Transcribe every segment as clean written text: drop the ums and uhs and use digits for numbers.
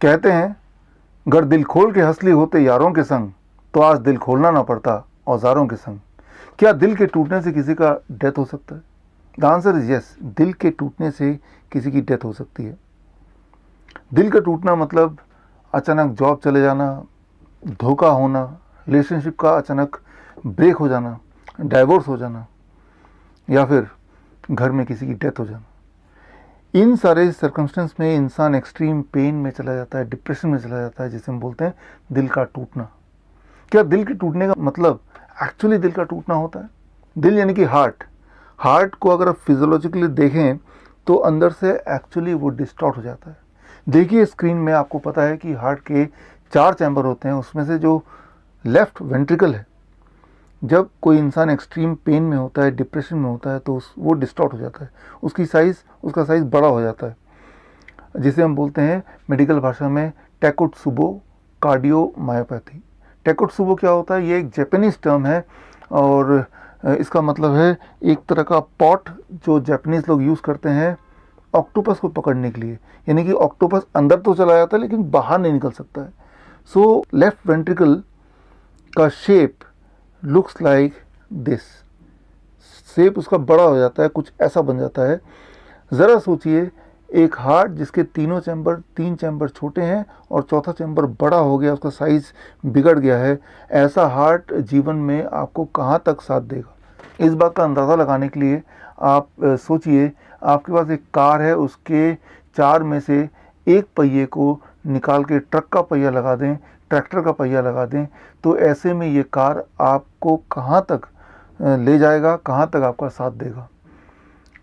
कहते हैं, गर दिल खोल के हंसली होते यारों के संग, तो आज दिल खोलना ना पड़ता औजारों के संग। क्या दिल के टूटने से किसी का डेथ हो सकता है? The answer is yes. दिल के टूटने से किसी की डेथ हो सकती है। दिल का टूटना मतलब अचानक जॉब चले जाना, धोखा होना, रिलेशनशिप का अचानक ब्रेक हो जाना, डाइवोर्स हो जाना, या फिर घर में किसी की डेथ हो जाना। इन सारे सर्कमस्टेंस में इंसान एक्सट्रीम पेन में चला जाता है, डिप्रेशन में चला जाता है, जिसे हम बोलते हैं दिल का टूटना। क्या दिल के टूटने का मतलब एक्चुअली दिल का टूटना होता है? दिल यानी कि हार्ट। हार्ट को अगर आप फिजियोलॉजिकली देखें तो अंदर से एक्चुअली वो डिस्टॉर्ट हो जाता है। देखिए स्क्रीन में, आपको पता है कि हार्ट के 4 चैम्बर होते हैं। उसमें से जो लेफ्ट वेंट्रिकल है, जब कोई इंसान एक्सट्रीम पेन में होता है, डिप्रेशन में होता है, तो वो डिस्टॉर्ट हो जाता है। उसका साइज़ बड़ा हो जाता है, जिसे हम बोलते हैं मेडिकल भाषा में टेकोत्सुबो कार्डियोमायोपैथी। टेकोत्सुबो क्या होता है? ये एक जापानीज टर्म है और इसका मतलब है एक तरह का पॉट जो जापानीज लोग यूज़ करते हैं ऑक्टोपस को पकड़ने के लिए। यानी कि ऑक्टोपस अंदर तो चला जाता है लेकिन बाहर नहीं निकल सकता है। सो लेफ्ट वेंट्रिकल का shape looks like this. Shape उसका बड़ा हो जाता है, कुछ ऐसा बन जाता है। ज़रा सोचिए, एक हार्ट जिसके 3 चैम्बर छोटे हैं और चौथा चैम्बर बड़ा हो गया, उसका साइज़ बिगड़ गया है, ऐसा हार्ट जीवन में आपको कहाँ तक साथ देगा? इस बात का अंदाज़ा लगाने के लिए आप सोचिए, आपके पास एक कार है, उसके 4 में से एक पहिए को निकाल के ट्रक का पहिया लगा दें, ट्रैक्टर का पहिया लगा दें, तो ऐसे में ये कार आपको कहाँ तक ले जाएगा, कहाँ तक आपका साथ देगा?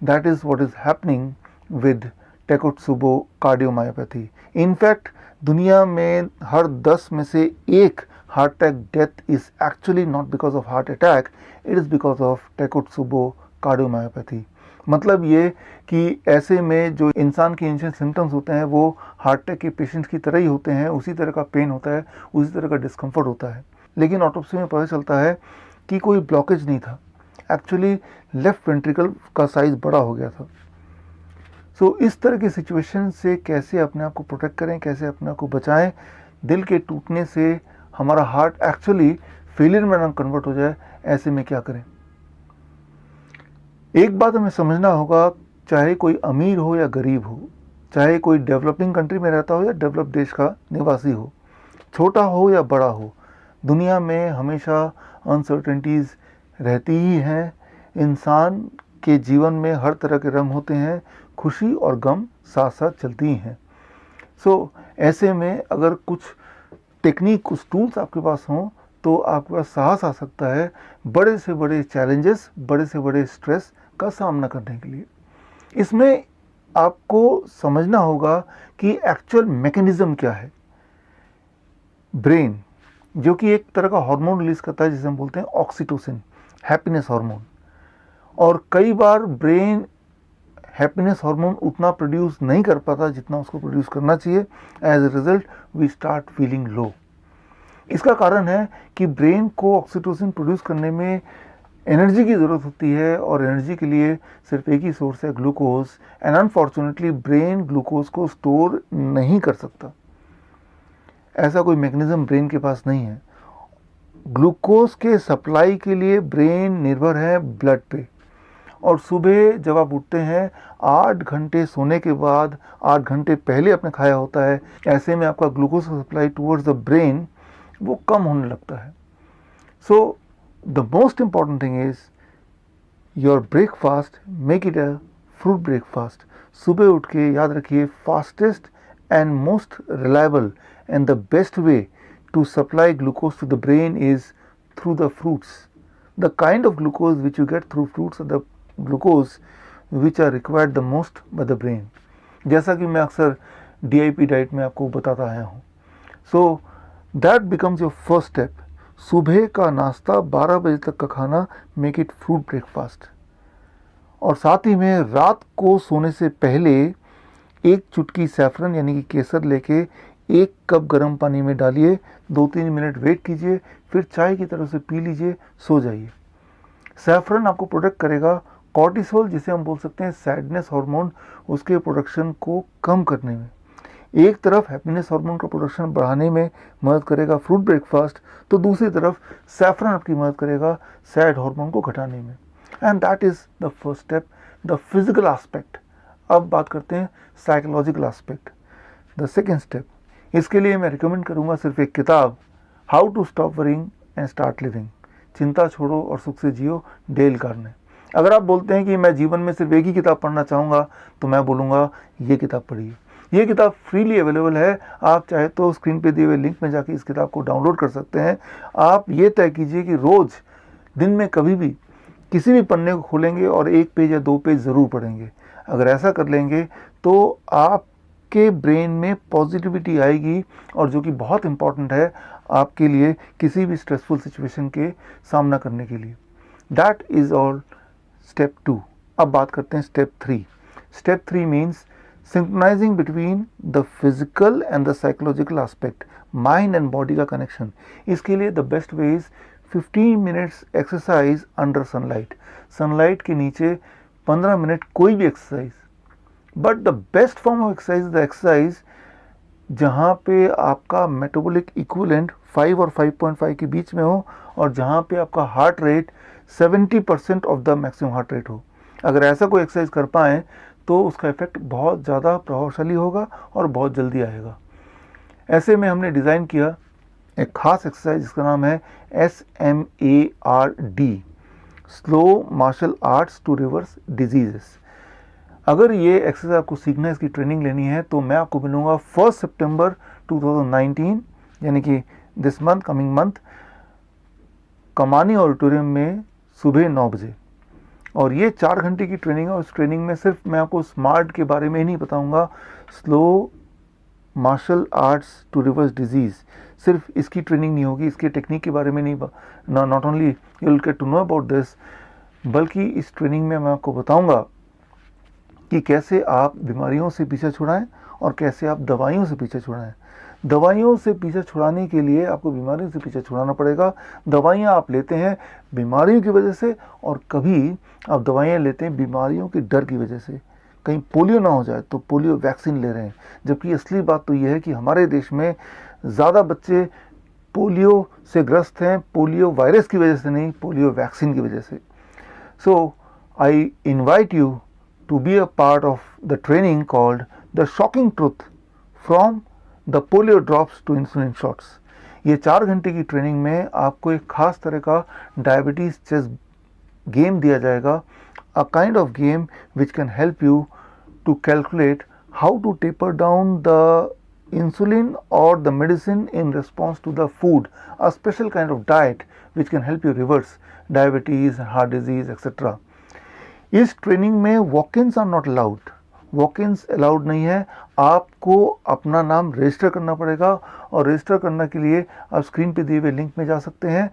That is what is happening with takotsubo cardiomyopathy. In fact दुनिया में हर 10 में से एक heart attack death is actually not because of heart attack, it is because of takotsubo cardiomyopathy. मतलब ये कि ऐसे में जो इंसान के इनिशियल सिम्टम्स होते हैं वो हार्ट अटैक के पेशेंट्स की तरह ही होते हैं, उसी तरह का पेन होता है, उसी तरह का डिस्कम्फर्ट होता है। लेकिन ऑटोप्सी में पता चलता है कि कोई ब्लॉकेज नहीं था, एक्चुअली लेफ्ट वेंट्रिकल का साइज़ बड़ा हो गया था। सो इस तरह की सिचुएशन से कैसे अपने आप को प्रोटेक्ट करें, कैसे अपने आप को बचाएं? दिल के टूटने से हमारा हार्ट एक्चुअली फेलियर में ना कन्वर्ट हो जाए, ऐसे में क्या करें? एक बात हमें समझना होगा, चाहे कोई अमीर हो या गरीब हो, चाहे कोई डेवलपिंग कंट्री में रहता हो या डेवलप देश का निवासी हो, छोटा हो या बड़ा हो, दुनिया में हमेशा अनसर्टेनिटीज़ रहती ही हैं। इंसान के जीवन में हर तरह के रंग होते हैं, खुशी और गम साथ साथ चलती ही हैं। सो ऐसे में अगर कुछ टेक्निक, कुछ टूल्स आपके पास हों तो आपके पास साहस आ सकता है बड़े से बड़े चैलेंजेस, बड़े से बड़े स्ट्रेस का सामना करने के लिए। इसमें आपको समझना होगा कि एक्चुअल मैकेनिज्म क्या है। ब्रेन, जो कि एक तरह का हार्मोन रिलीज करता है जिसे हम बोलते हैं ऑक्सीटोसिन, हैप्पीनेस हार्मोन, और कई बार ब्रेन हैप्पीनेस हार्मोन उतना प्रोड्यूस नहीं कर पाता जितना उसको प्रोड्यूस करना चाहिए। As a result we start feeling low. इसका कारण है कि ब्रेन को ऑक्सीटोसिन प्रोड्यूस करने में एनर्जी की ज़रूरत होती है और एनर्जी के लिए सिर्फ एक ही सोर्स है, glucose. And unfortunately brain glucose को स्टोर नहीं कर सकता, ऐसा कोई मैकेनिज्म ब्रेन के पास नहीं है। ग्लूकोज के सप्लाई के लिए ब्रेन निर्भर है ब्लड पे, और सुबह जब आप उठते हैं 8 घंटे सोने के बाद 8 घंटे पहले आपने खाया होता है, ऐसे में आपका ग्लूकोज का सप्लाई टूवर्ड्स द ब्रेन वो कम होने लगता है। So the most important thing is your breakfast, make it a fruit breakfast. सुबह उठ के याद रखिए, fastest and most reliable and the best way to supply glucose to the brain is through the fruits. The kind of glucose which you get through fruits are the glucose which are required the most by the brain. जैसा कि मैं अक्सर DIP diet में आपको बताता आया हूँ। So that becomes your first step. सुबह का नाश्ता, 12 बजे तक का खाना, make it fruit breakfast. और साथ ही में रात को सोने से पहले एक चुटकी सैफरन यानी कि केसर लेके 1 कप गर्म पानी में डालिए, 2-3 मिनट वेट कीजिए, फिर चाय की तरह से पी लीजिए, सो जाइए। सैफरन आपको प्रोटेक्ट करेगा कॉर्टिसोल, जिसे हम बोल सकते हैं सैडनेस हार्मोन, उसके प्रोडक्शन को कम करने में। एक तरफ हैप्पीनेस हार्मोन का प्रोडक्शन बढ़ाने में मदद करेगा फ्रूट ब्रेकफास्ट, तो दूसरी तरफ सैफरन आपकी मदद करेगा सैड हार्मोन को घटाने में। And that is the first step, the physical aspect. अब बात करते हैं psychological aspect, the second step. इसके लिए मैं रिकमेंड करूँगा सिर्फ एक किताब, how to stop worrying and start living, चिंता छोड़ो और सुख से जियो, डेल कार्ने। अगर आप बोलते हैं कि मैं जीवन में सिर्फ एक ही किताब पढ़ना चाहूँगा, तो मैं बोलूँगा ये किताब पढ़िए। ये किताब फ्रीली अवेलेबल है, आप चाहे तो स्क्रीन पे दिए हुए लिंक में जाके इस किताब को डाउनलोड कर सकते हैं। आप ये तय कीजिए कि रोज़ दिन में कभी भी किसी भी पन्ने को खोलेंगे और 1 पेज या 2 पेज ज़रूर पढ़ेंगे। अगर ऐसा कर लेंगे तो आपके ब्रेन में पॉजिटिविटी आएगी, और जो कि बहुत इम्पॉर्टेंट है आपके लिए किसी भी स्ट्रेसफुल सिचुएशन के सामना करने के लिए। That is all step 2। अब बात करते हैं step 3। Step 3 means synchronising between the physical and the psychological aspect, mind and body का कनेक्शन। इसके लिए the best way is 15 minutes exercise under sunlight. Sunlight के नीचे 15 मिनट कोई भी exercise, but the best form of exercise the exercise जहाँ पे आपका मेटाबॉलिक इक्विवेलेंट 5 और 5.5 के बीच में हो, और जहाँ पे आपका heart rate 70% of the maximum heart rate हो। अगर ऐसा कोई एक्सरसाइज कर पाएँ तो उसका इफेक्ट बहुत ज़्यादा प्रभावशाली होगा और बहुत जल्दी आएगा। ऐसे में हमने डिज़ाइन किया एक खास एक्सरसाइज जिसका नाम है SMARD, slow martial arts to reverse diseases. अगर ये एक्सरसाइज आपको सीखना है, इसकी ट्रेनिंग लेनी है, तो मैं आपको मिलूँगा 1 सितंबर 2019, यानी कि दिस मंथ, कमिंग मंथ, कमानी ऑडिटोरियम में सुबह 9 बजे। और ये 4 घंटे की ट्रेनिंग है, और इस ट्रेनिंग में सिर्फ मैं आपको स्मार्ट के बारे में ही नहीं बताऊंगा, slow martial arts to reverse disease, सिर्फ इसकी ट्रेनिंग नहीं होगी, इसके टेक्निक के बारे में नहीं, not only you will get to know about this, बल्कि इस ट्रेनिंग में मैं आपको बताऊंगा कि कैसे आप बीमारियों से पीछा छुड़ाएं और कैसे आप दवाइयों से पीछा छुड़ाएं। दवाइयों से पीछा छुड़ाने के लिए आपको बीमारियों से पीछा छुड़ाना पड़ेगा। दवाइयाँ आप लेते हैं बीमारियों की वजह से, और कभी आप दवाइयाँ लेते हैं बीमारियों के डर की वजह से, कहीं पोलियो ना हो जाए तो पोलियो वैक्सीन ले रहे हैं। जबकि असली बात तो यह है कि हमारे देश में ज़्यादा बच्चे पोलियो से ग्रस्त हैं, पोलियो वायरस की वजह से नहीं, पोलियो वैक्सीन की वजह से। So I invite you to be a part of the training called the shocking truth from the polio drops to insulin shots। ये 4 घंटे की ट्रेनिंग में आपको एक खास तरह का डायबिटीज़ चेस गेम दिया जाएगा, a kind of game which can help you to calculate how to taper down the insulin or the medicine in response to the food, a special kind of diet which can help you reverse diabetes, heart disease, etc. इस training में वॉक-इन्स are not allowed, वॉक-इन्स allowed नहीं है। आपको अपना नाम register करना पड़ेगा, और रजिस्टर करने के लिए आप स्क्रीन पे दिए हुए लिंक में जा सकते हैं।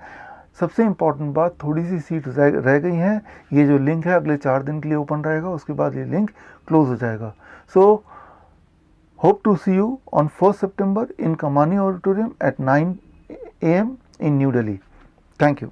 सबसे इम्पॉर्टेंट बात, थोड़ी सी सीट रह गई हैं। ये जो लिंक है अगले 4 दिन के लिए ओपन रहेगा, उसके बाद ये लिंक क्लोज हो जाएगा। So hope to see you on 1 September in Kamani auditorium at 9 AM in new Delhi. Thank you.